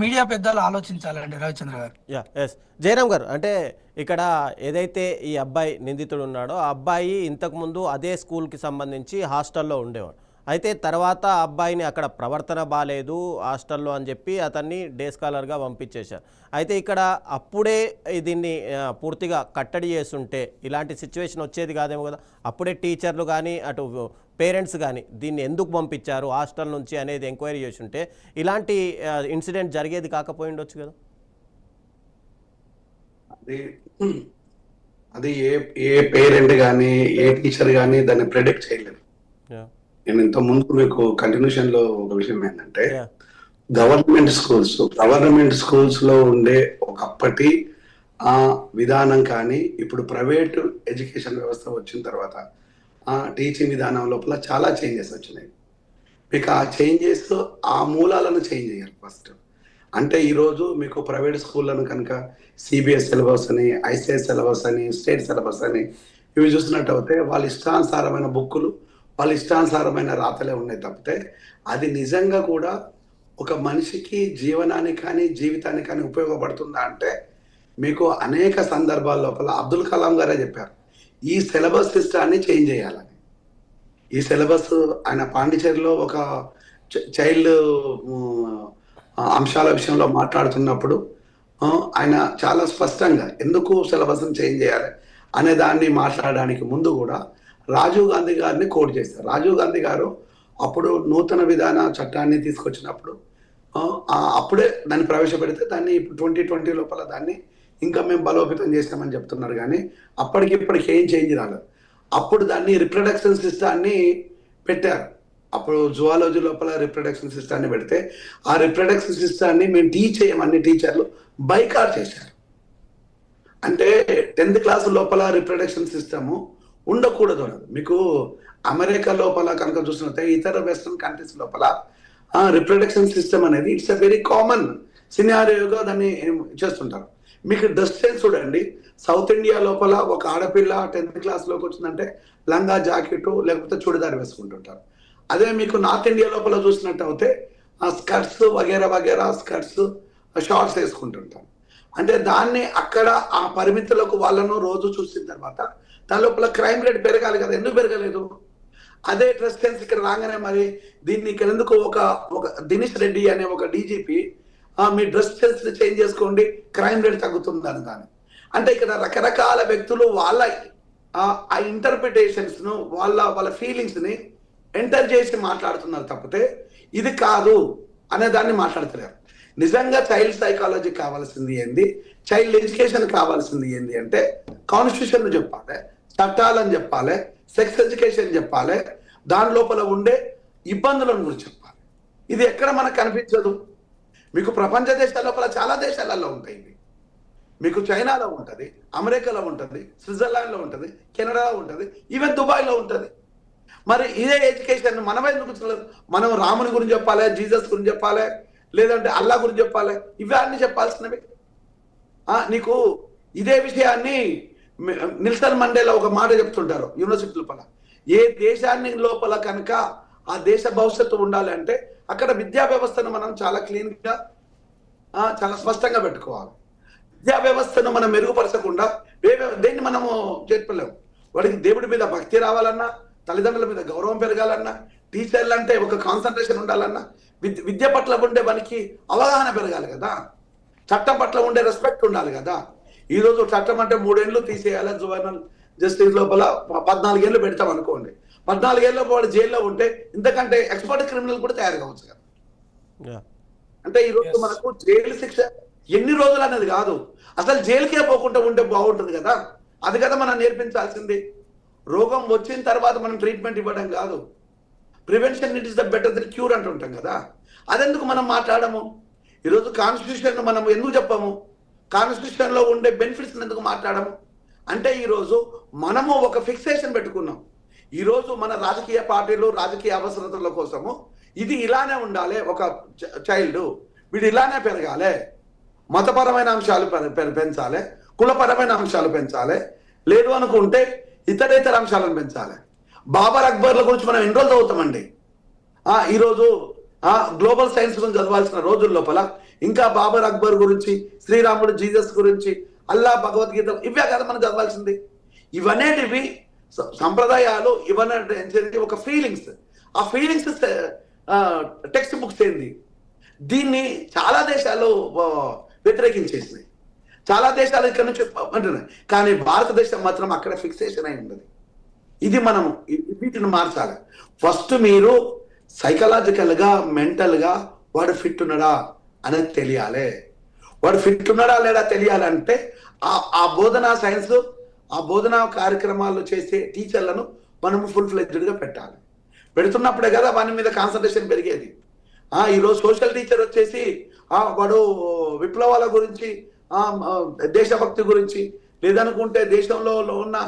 Media పెద్దలు ఆలోచించాలండి రవిచంద్ర గారు. Yes Jayaram గారు, అంటే ఇక్కడ ఏదైతే ఈ అబ్బాయి నిందితుడు ఉన్నాడో ఆ అబ్బాయి ఇంతకుముందు అదే స్కూల్కి సంబంధించి హాస్టల్లో ఉండేవాడు. అయితే తర్వాత అబ్బాయిని అక్కడ ప్రవర్తన బాగాలేదు హాస్టల్లో అని చెప్పి అతన్ని డే స్కాలర్గా పంపించేశారు. అయితే ఇక్కడ అప్పుడే దీన్ని పూర్తిగా కట్టడి చేస్తుంటే ఇలాంటి సిచ్యువేషన్ వచ్చేది కాదేమో కదా. అప్పుడే టీచర్లు కానీ అటు పేరెంట్స్ కానీ దీన్ని ఎందుకు పంపించారు హాస్టల్ నుంచి అనేది ఎంక్వైరీ చేసి ఉంటే ఇలాంటి ఇన్సిడెంట్ జరిగేది కాకపోయి ఉండొచ్చు కదా. అది అది ఏ ఏ పేరెంట్ కానీ ఏ టీచర్ కానీ దాన్ని ప్రెడిక్ట్ చేయలేదు. నేను ఇంత ముందు మీకు కంటిన్యూషన్ లో ఒక విషయం ఏంటంటే గవర్నమెంట్ స్కూల్స్ లో ఉండే ఒకప్పటి ఆ విధానం కానీ ఇప్పుడు ప్రైవేట్ ఎడ్యుకేషన్ వ్యవస్థ వచ్చిన తర్వాత ఆ టీచింగ్ విధానం లోపల చాలా చేంజెస్ వచ్చినాయి. మీకు ఆ చేంజెస్ ఆ మూలాలను చేంజ్ చేయాలి ఫస్ట్. అంటే ఈరోజు మీకు ప్రైవేట్ స్కూళ్ళను కనుక సిబిఎస్ సిలబస్ అని, ఐసిఎస్ సిలబస్ అని, స్టేట్ సిలబస్ అని ఇవి చూసినట్టు అయితే వాళ్ళ ఇష్టానుసారమైన బుక్కులు, వాళ్ళ ఇష్టానుసారమైన రాతలే ఉన్నాయి తప్పితే అది నిజంగా కూడా ఒక మనిషికి జీవనానికి కానీ జీవితానికి కానీ ఉపయోగపడుతుందా అంటే మీకు అనేక సందర్భాల లోపల అబ్దుల్ కలాం గారే చెప్పారు ఈ సిలబస్ సిస్టాన్ని చేంజ్ చేయాలని. ఈ సిలబస్ ఆయన పాండిచేరిలో ఒక చైల్డ్ అంశాల విషయంలో మాట్లాడుతున్నప్పుడు ఆయన చాలా స్పష్టంగా ఎందుకు సిలబస్ని చేంజ్ చేయాలి అనే దాన్ని మాట్లాడడానికి ముందు కూడా రాజీవ్ గాంధీ గారిని కోట్ చేశారు. రాజీవ్ గాంధీ గారు అప్పుడు నూతన విధాన చట్టాన్ని తీసుకొచ్చినప్పుడు అప్పుడే దాన్ని ప్రవేశపెడితే దాన్ని ఇప్పుడు 2020 లోపల దాన్ని ఇంకా మేము బలోపేతం చేస్తామని చెప్తున్నారు. కానీ అప్పటికిప్పటికి ఏం చేంజ్ రాలేదు. అప్పుడు దాన్ని రిప్రొడక్షన్ సిస్టాన్ని పెట్టారు. అప్పుడు జువాలజీ లోపల రిప్రొడక్షన్ సిస్టాన్ని పెడితే ఆ రిప్రొడక్షన్ సిస్టాన్ని మేము టీచ్ చేయమని టీచర్లు బైకాట్ చేశారు. అంటే 10th క్లాస్ లోపల రిప్రొడక్షన్ సిస్టము ఉండకూడదు అన్నది. మీకు అమెరికా లోపల కనుక చూసినట్టే ఇతర వెస్ట్రన్ కంట్రీస్ లోపల రిప్రొడక్షన్ సిస్టమ్ అనేది ఇట్స్ ఎ వెరీ కామన్ సినారియోగా దాన్ని చేస్తుంటారు. మీకు డ్రెస్ సెన్స్ చూడండి, సౌత్ ఇండియా లోపల ఒక ఆడపిల్ల 10th క్లాస్లోకి వచ్చిందంటే లంగా జాకెట్ లేకపోతే చుడిదార్ వేసుకుంటుంటారు. అదే మీకు నార్త్ ఇండియా లోపల చూసినట్టు అయితే స్కర్ట్స్ వగేరా స్కర్ట్స్ షార్ట్స్ వేసుకుంటుంటారు. అంటే దాన్ని అక్కడ ఆ పరిమితులకు వాళ్ళను రోజు చూసిన తర్వాత దాని లోపల క్రైమ్ రేట్ పెరగాలి కదా, ఎందుకు పెరగలేదు? అదే డ్రెస్ సెన్స్ ఇక్కడ రాగానే మరి దీన్ని ఇక్కడ ఎందుకు ఒక దినేష్ రెడ్డి అనే ఒక డీజీపీ మీ డ్రెస్ సెన్స్ చేంజ్ చేసుకోండి క్రైమ్ రేట్ తగ్గుతుందని దాన్ని. అంటే ఇక్కడ రకరకాల వ్యక్తులు వాళ్ళ ఆ ఇంటర్ప్రిటేషన్స్ ను వాళ్ళ ఫీలింగ్స్ ని ఎంటర్ చేసి మాట్లాడుతున్నారు తప్పితే ఇది కాదు అనే దాన్ని మాట్లాడతలేరు. నిజంగా చైల్డ్ సైకాలజీ కావాల్సింది ఏంది, చైల్డ్ ఎడ్యుకేషన్ కావాల్సింది ఏంది అంటే కాన్స్టిట్యూషన్ చెప్పాలి, చట్టాలని చెప్పాలి, సెక్స్ ఎడ్యుకేషన్ చెప్పాలి, దాని లోపల ఉండే ఇబ్బందులను గురించి చెప్పాలి. ఇది ఎక్కడ మనకు కనిపించదు. మీకు ప్రపంచ దేశాల లోపల చాలా దేశాలలో ఉంటాయి. మీకు చైనాలో ఉంటుంది, అమెరికాలో ఉంటుంది, స్విట్జర్లాండ్లో ఉంటుంది, కెనడాలో ఉంటుంది, ఈవెన్ దుబాయ్లో ఉంటుంది. మరి ఇదే ఎడ్యుకేషన్ మనం ఎందుకు మనం రాముని గురించి చెప్పాలి, జీసస్ గురించి చెప్పాలి, లేదంటే అల్లా గురించి చెప్పాలి, ఇవన్నీ చెప్పాల్సినవి. నీకు ఇదే విషయాన్ని నెల్సన్ మండేలా ఒక మాట చెప్తుంటారు యూనివర్సిటీ లోపల, ఏ దేశాన్ని లోపల కనుక ఆ దేశ భవిష్యత్తు ఉండాలి అంటే అక్కడ విద్యా వ్యవస్థను మనం చాలా క్లీన్గా చాలా స్పష్టంగా పెట్టుకోవాలి. విద్యా వ్యవస్థను మనం మెరుగుపరచకుండా దేన్ని మనము చెప్పలేము. వాడికి దేవుడి మీద భక్తి రావాలన్నా, తల్లిదండ్రుల మీద గౌరవం పెరగాలన్నా, టీచర్లు అంటే ఒక కాన్సన్ట్రేషన్ ఉండాలన్నా, విద్య పట్ల ఉండే మనకి అవగాహన పెరగాలి కదా, చట్టం పట్ల ఉండే రెస్పెక్ట్ ఉండాలి కదా. ఈరోజు చట్టం అంటే 3 ఏళ్ళు తీసేయాలి, జువెనల్ జస్టిస్ లోపల 14 ఏళ్ళు పెడతాం అనుకోండి. 14 ఏళ్ళ వాడు జైల్లో ఉంటే ఇంతకంటే ఎక్స్పర్ట్ క్రిమినల్ కూడా తయారు కావచ్చు కదా. అంటే ఈరోజు మనకు జైలు శిక్ష ఎన్ని రోజులు అనేది కాదు, అసలు జైలుకే పోకుండా ఉంటే బాగుంటుంది కదా. అది కదా మనం నేర్పించాల్సింది. రోగం వచ్చిన తర్వాత మనం ట్రీట్మెంట్ ఇవ్వడం కాదు, prevention it is the better than cure అంటుంటాం కదా. అదెందుకు మనం మాట్లాడము? ఈరోజు కాన్స్టిట్యూషన్ మనం ఎందుకు చెప్పము, కాన్స్టిట్యూషన్ లో ఉండే బెనిఫిట్స్ ఎందుకు మాట్లాడము అంటే ఈరోజు మనము ఒక ఫిక్సేషన్ పెట్టుకున్నాం. ఈరోజు మన రాజకీయ పార్టీలు రాజకీయ అవసరతల కోసము ఇది ఇలానే ఉండాలి, ఒక చైల్డ్ వీడు ఇలానే పెరగాలి, మతపరమైన అంశాలు పెంచాలి, కులపరమైన అంశాలు పెంచాలి, లేదు అనుకుంటే ఇతర అంశాలను పెంచాలి. బాబర్ అక్బర్ల గురించి మనం ఎన్ని రోజులు చదువుతామండి. ఈరోజు గ్లోబల్ సైన్స్ గురించి చదవాల్సిన రోజుల లోపల ఇంకా బాబర్ అక్బర్ గురించి, శ్రీరాముడు జీసస్ గురించి, అల్లా భగవద్గీత ఇవే కదా మనం చదవాల్సింది. ఇవనేటివి సంప్రదాయాలు, ఇవన్నీ ఒక ఫీలింగ్స్. ఆ ఫీలింగ్స్ టెక్స్ట్ బుక్స్ ఏంది, దీన్ని చాలా దేశాలు వ్యతిరేకించేసినాయి. చాలా దేశాలు ఇక్కడ నుంచి అంటున్నాయి, కానీ భారతదేశం మాత్రం అక్కడ ఫిక్సేషన్ అయి ఉండదు. ఇది మనము వీటిని మార్చాలి. ఫస్ట్ మీరు సైకలాజికల్గా, మెంటల్గా వాడు ఫిట్ ఉన్నాడా అనేది తెలియాలి. వాడు ఫిట్ ఉన్నాడా లేదా తెలియాలంటే ఆ బోధనా సైన్స్, ఆ బోధనా కార్యక్రమాలు చేసే టీచర్లను మనము ఫుల్ ఫ్లెడ్జ్డ్గా పెట్టాలి. పెడుతున్నప్పుడే కదా వాని మీద కాన్సన్ట్రేషన్ పెరిగేది. ఈరోజు సోషల్ టీచర్ వచ్చేసి వాడు విప్లవాల గురించి, దేశభక్తి గురించి, లేదనుకుంటే దేశంలో ఉన్న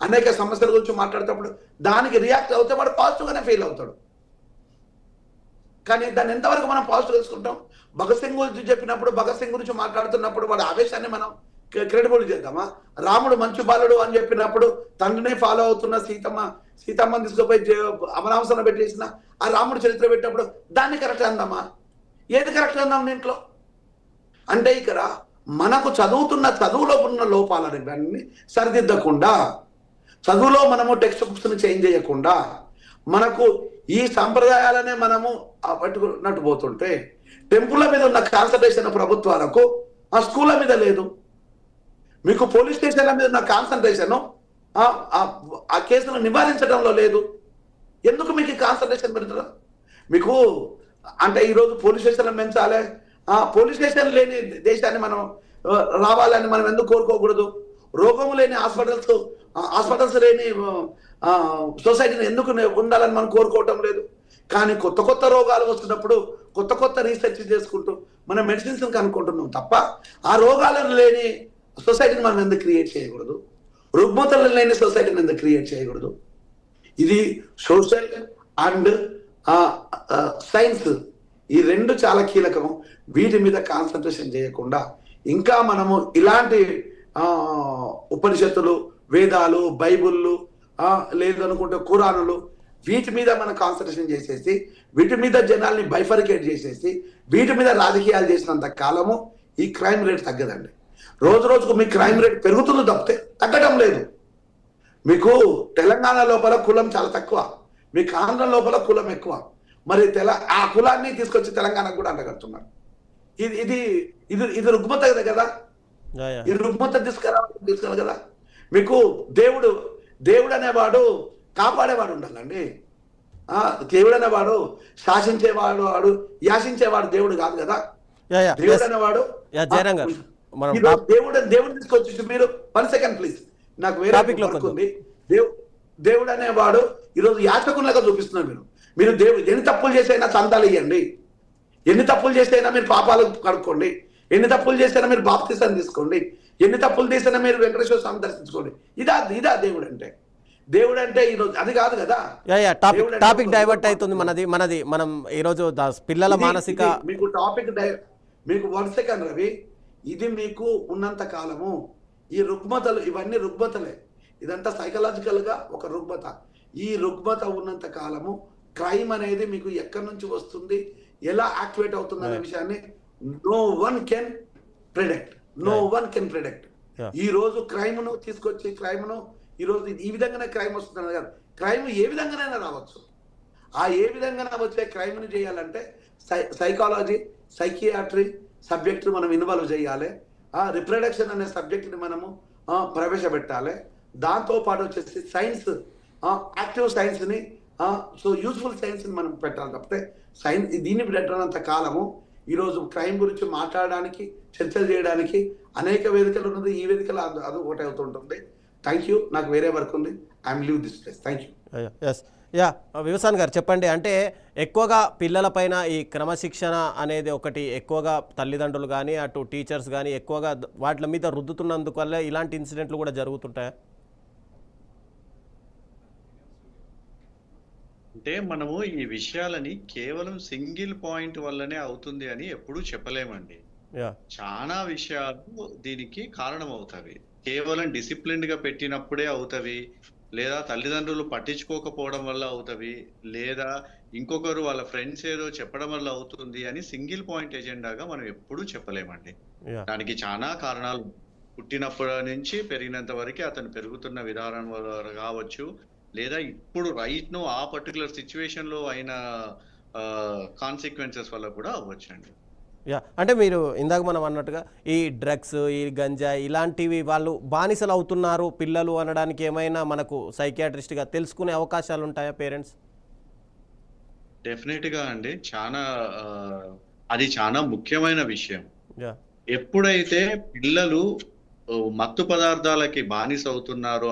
అనేక సమస్యల గురించి మాట్లాడేటప్పుడు దానికి రియాక్ట్ అవుతే వాడు పాజిటివ్గానే ఫీల్ అవుతాడు. కానీ దాన్ని ఎంతవరకు మనం పాజిటివ్ తెలుసుకుంటాం? భగత్ సింగ్ గురించి చెప్పినప్పుడు, భగత్ సింగ్ గురించి మాట్లాడుతున్నప్పుడు వాడి ఆవేశాన్ని మనం క్రెడిబుల్ చేద్దామా? రాముడు మంచి బాలుడు అని చెప్పినప్పుడు తండ్రిని ఫాలో అవుతున్న సీతమ్మని తీసుకుపోయి అమరావసరం పెట్టేసిన ఆ రాముడు చరిత్ర పెట్టినప్పుడు దాన్ని కరెక్ట్ అందామా? ఏది కరెక్ట్ అందాం దీంట్లో? అంటే ఇక్కడ మనకు చదువులో ఉన్న లోపాలని ఇవన్నీ సరిదిద్దకుండా, చదువులో మనము టెక్స్ట్ బుక్స్ని చేంజ్ చేయకుండా, మనకు ఈ సంప్రదాయాలనే మనము పట్టుకున్నట్టు పోతుంటే, టెంపుల్ల మీద ఉన్న కాన్సన్ట్రేషన్ ప్రభుత్వాలకు ఆ స్కూళ్ళ మీద లేదు. మీకు పోలీస్ స్టేషన్ల మీద ఉన్న కాన్సన్ట్రేషన్ ఆ కేసును నివారించడంలో లేదు. ఎందుకు మీకు కాన్సన్ట్రేషన్ పెడతారు? మీకు అంటే ఈరోజు పోలీస్ స్టేషన్లు పెంచాలి, పోలీస్ స్టేషన్ లేని దేశాన్ని మనం రావాలని మనం ఎందుకు కోరుకోకూడదు? రోగం లేని హాస్పిటల్స్ లేని సొసైటీని ఎందుకు ఉండాలని మనం కోరుకోవటం లేదు? కానీ కొత్త రోగాలు వస్తున్నప్పుడు కొత్త రీసెర్చ్ చేసుకుంటూ మనం మెడిసిన్స్ కనుక్కుంటున్నాం తప్ప ఆ రోగాలను లేని సొసైటీని మనం ఎందుకు క్రియేట్ చేయకూడదు? రుగ్మతలు లేని సొసైటీని ఎందుకు క్రియేట్ చేయకూడదు? ఇది సోషల్ అండ్ సైన్స్, ఈ రెండు చాలా కీలకము. వీటి మీద కాన్సన్ట్రేషన్ చేయకుండా ఇంకా మనము ఇలాంటి ఉపనిషత్తులు, వేదాలు, బైబుళ్ళు, లేదనుకుంటే ఖురానులు, వీటి మీద మనం కాన్సన్ట్రేషన్ చేసేసి, వీటి మీద జనాల్ని బైఫరికేట్ చేసేసి, వీటి మీద రాజకీయాలు చేసినంత కాలము ఈ క్రైమ్ రేట్ తగ్గదండి. రోజుకు మీ క్రైమ్ రేట్ పెరుగుతుంది తప్పితే తగ్గడం లేదు. మీకు తెలంగాణ లోపల కులం చాలా తక్కువ, మీకు ఆంధ్ర లోపల కులం ఎక్కువ. మరి ఆ కులాన్ని తీసుకొచ్చి తెలంగాణకు కూడా అంటగడుతున్నారు. ఇది రుగ్మత కదా, ఈ రుగ్మత తీసుకురావాలి కదా. మీకు దేవుడు అనేవాడు కాపాడేవాడు ఉండాలండి. దేవుడు అనేవాడు శాసించేవాడు, యాశించేవాడు దేవుడు కాదు కదా. దేవుడు అనేవాడు దేవుడు తీసుకొచ్చి, మీరు 1 సెకండ్ ప్లీజ్, నాకు వేరే వర్క్ ఉంది. దేవుడు అనేవాడు ఈరోజు యాచకునిలాగా చూపిస్తున్నారు. మీరు దేవుడు ఎన్ని తప్పులు చేసైనా చందాలు ఇవ్వండి, ఎన్ని తప్పులు చేసైనా మీరు పాపాలు కడుక్కోండి, ఎన్ని తప్పులు చేసైనా మీరు బాప్తిసాన్ని తీసుకోండి, ఎన్ని తప్పులు చేసైనా మీరు వెంకటేశ్వర స్వామి దర్శించుకోండి. ఇదా దేవుడు అంటే? దేవుడు అంటే ఈరోజు అది కాదు కదా. టాపిక్ డైవర్ట్ అవుతుంది మనది. మనం ఈరోజు పిల్లల మానసిక మీకు 1 సెకండ్ రవి, ఇది మీకు ఉన్నంత కాలము ఈ రుగ్మతలు, ఇవన్నీ రుగ్మతలే. ఇదంతా సైకలాజికల్ గా ఒక రుగ్మత. ఈ రుగ్మత ఉన్నంత కాలము క్రైమ్ అనేది మీకు ఎక్కడి నుంచి వస్తుంది, ఎలా యాక్టివేట్ అవుతుంది అనే విషయాన్ని నో వన్ కెన్ ప్రిడిక్ట్. ఈ రోజు క్రైమ్ ను తీసుకొచ్చి ఈ రోజు ఈ విధంగానే క్రైమ్ వస్తుంది కదా. క్రైమ్ ఏ విధంగానైనా రావచ్చు. ఏ విధంగా వచ్చే క్రైమ్ ని చేయాలంటే సైకాలజీ, సైకియాట్రీ సబ్జెక్ట్ మనం ఇన్వాల్వ్ చేయాలి. రిప్రొడక్షన్ అనే సబ్జెక్ట్ని మనము ప్రవేశపెట్టాలి. దాంతో పాటు వచ్చేసి సైన్స్, యాక్టివ్ సైన్స్ని, యూస్ఫుల్ సైన్స్ని మనం పెట్టాలి తప్పితే దీన్ని పెట్టినంత కాలము ఈరోజు క్రైమ్ గురించి మాట్లాడడానికి, చర్చలు చేయడానికి అనేక వేదికలు ఉన్నది. ఈ వేదికలు అది ఒకటి అవుతుంటుంది. థ్యాంక్ యూ, నాకు వేరే వర్క్ ఉంది. I'm leave this place. Thank you. వివసాన్ గారు చెప్పండి. అంటే ఎక్కువగా పిల్లలపైన ఈ క్రమశిక్షణ అనేది ఒకటి ఎక్కువగా తల్లిదండ్రులు కానీ అటు టీచర్స్ కానీ ఎక్కువగా వాటి మీద రుద్దుతున్నందువల్ల ఇలాంటి ఇన్సిడెంట్లు కూడా జరుగుతుంటాయా? అంటే మనము ఈ విషయాలని కేవలం సింగిల్ పాయింట్ వల్లనే అవుతుంది అని ఎప్పుడూ చెప్పలేమండి. చాలా విషయాలు దీనికి కారణం అవుతాయి. కేవలం డిసిప్లిన్డ్ గా పెట్టినప్పుడే అవుతవి, లేదా తల్లిదండ్రులు పట్టించుకోకపోవడం వల్ల అవుతవి, లేదా ఇంకొకరు వాళ్ళ ఫ్రెండ్స్ ఏదో చెప్పడం వల్ల అవుతుంది అని సింగిల్ పాయింట్ ఎజెండాగా మనం ఎప్పుడూ చెప్పలేమండి. యా దానికి చాలా కారణాలు, పుట్టినప్పటి నుంచి పెరిగినంత వరకు అతను పెరుగుతున్న విధానం వల్ల కావచ్చు, లేదా ఇప్పుడు రైట్ నో ఆ పర్టికులర్ సిచ్యువేషన్ లో అయిన కాన్సిక్వెన్సెస్ వల్ల కూడా అవ్వచ్చండి. యా అంటే మీరు ఇందాక మనం అన్నట్టుగా ఈ డ్రగ్స్, ఈ గంజా ఇలాంటివి వాళ్ళు బానిసలు అవుతున్నారు పిల్లలు అనడానికి ఏమైనా మనకు సైకియాట్రిస్ట్గా తెలుసుకునే అవకాశాలు ఉంటాయా పేరెంట్స్? డెఫినెట్ గా అండి. అది చాలా ముఖ్యమైన విషయం. యా ఎప్పుడైతే పిల్లలు మత్తు పదార్థాలకి బానిస అవుతున్నారో